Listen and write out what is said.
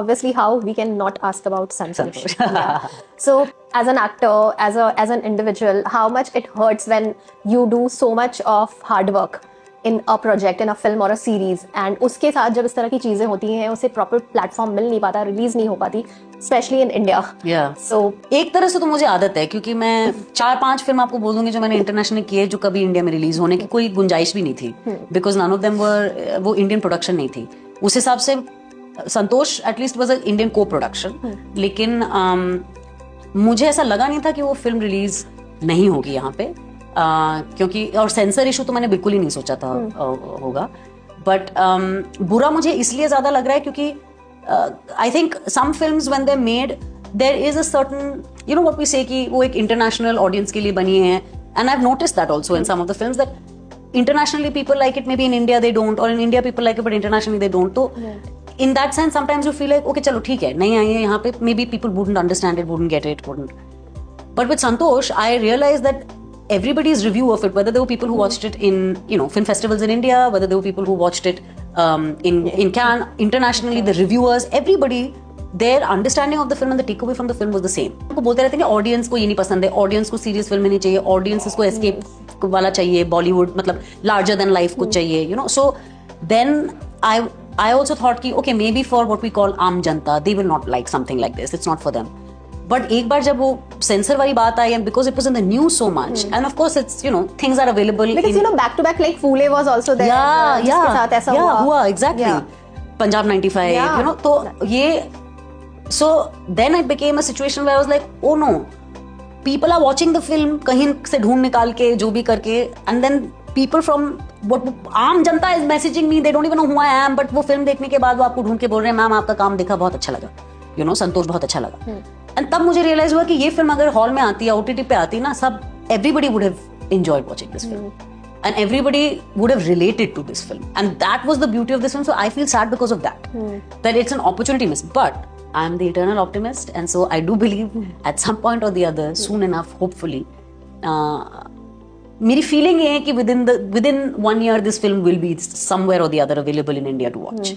Obviously, how we can not ask about Santosh. Yeah. So, as an actor, as an individual, how much it hurts when you do so much of hard work in a project, in a film or a series, and उसके साथ जब इस तरह की चीजें होती हैं, उसे proper platform मिल नहीं पाता, release नहीं हो पाती, especially in India. Yeah. So एक तरह से तो मुझे आदत है, क्योंकि मैं 4-5 फिल्म आपको बोल दूंगी जो मैंने इंटरनेशनल किए, जो कभी इंडिया में रिलीज होने की कोई गुंजाइश भी नहीं थी, because none of them were, वो इंडियन प्रोडक्शन नहीं थी उस हिसाब से. Santosh at least was a Indian co-production, लेकिन मुझे ऐसा लगा नहीं था कि वो फिल्म रिलीज नहीं होगी यहाँ पे, क्योंकि और सेंसर इशू तो मैंने बिल्कुल ही नहीं सोचा था होगा. बट बुरा मुझे इसलिए ज्यादा लग रहा है क्योंकि I think some films when they made there is a certain, you know what we say, कि वो एक इंटरनेशनल ऑडियंस के लिए बनी है. And I have noticed that also in some of the films that internationally people like it, maybe in India they don't, or in India people like it but internationally they don't. तो in that sense sometimes you feel like okay चलो ठीक है, नहीं आई है यहाँ पे, maybe people wouldn't understand it, wouldn't get it, wouldn't. But with Santosh I realized that everybody's review of it, whether there were people who watched it in, you know, film festivals in India, whether there were people who watched it in Cannes, internationally, the reviewers, everybody, their understanding of the film and the takeaway from the film was the same. वो बोलते रहते हैं कि audience को ये नहीं पसंद है, ऑडियंस को सीरियस फिल्म नहीं चाहिए, ऑडियंस इसको एस्केप वाला चाहिए, बॉलीवुड मतलब लार्जर देन लाइफ कुछ चाहिए, you know. So then I also thought कि okay, maybe for what we call आम जनता, they will not like something like this, it's not for them. But एक बार जब वो सेंसर वाली बात आई, and because it was in the news so much, and of course it's, you know, things are available. Because you know back to back like Fule was also there. जिसके साथ ऐसा हुआ exactly. Punjab 95, you know, तो ये, so then it became a situation where I was like, oh no, people are watching the film कहीं से ढूंढ निकाल के जो भी करके, and then people from what आम जनता is messaging me, they don't even know who I am, but वो फिल्म देखने के बाद वो आपको ढूंढ के बोल रहे हैं मैम आपका काम देखा, बहुत अच्छा लगा, you know, संतोष बहुत अच्छा लगा. एंड तब मुझे रियलाइज हुआ कि ये फिल्म अगर हॉल में आती है, OTT पे आती ना, सब everybody would have enjoyed watching this film, and everybody would have related to this film, and that was the beauty of this film. So I feel sad because of that, that it's an opportunity missed. But I'm the eternal optimist, and so I do believe at some point or the other, soon enough, hopefully, मेरी feeling ये है कि within 1 year this film will be somewhere or the other available in India to watch.